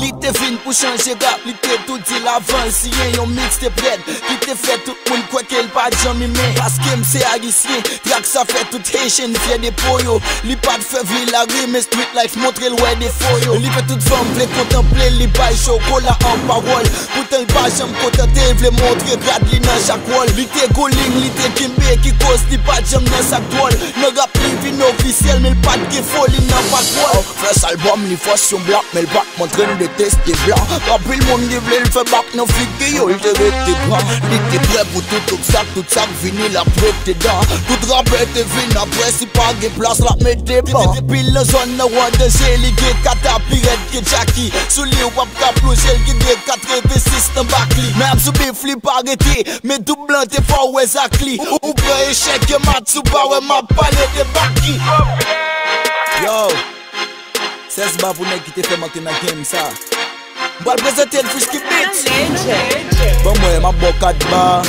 Li te fin pou chanje rap, li te tout di l'avance. Si yon mix te pred, ki te fet tout moun kwa ke l pa jam ime. Paske mse haïtien, trak sa fet tout Haitian fye de poyo. Li pa de fe vli la rime, street life montre l wè de foyo. Li fe tout femme vle kontemple, li bay chokola en parol. Poutan l pa jam kontente, vle montre grad li nan chak wol. Li te goling, li te kimbe, ki kos li pa jam nan sak drol. Ne rap li vin officiel, mais l pa de foli nan patrol. First album li fos yon blak, mais l bak montre de tester blanc. Rappel le monde vle l fe bak nan fike yo, l te rete bran. Li te pre pou tout sak vini la prete dan. Tout rapper te vin apre si pa ge plas la mette ban. Pil nan zon nan wande li ge kata piret ge Jackie. Sou li wap ka plojel ge de 86 nan bakli. Men ap sou bif li pa rete, men dou blan te fwa we zakli. Ou pre echec ye mat sou pa we ma pale de baki. Yo, ses ba pou nek ki te fe mante nan game sa. Mbal prezente l Frisky Beats. Bon mwen ma bokat ba,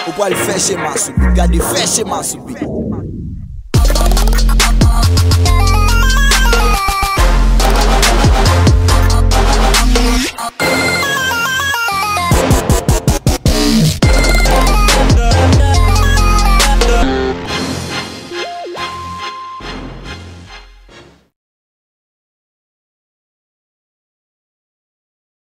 ou pa l feche masoubi. Gade feche masoubi.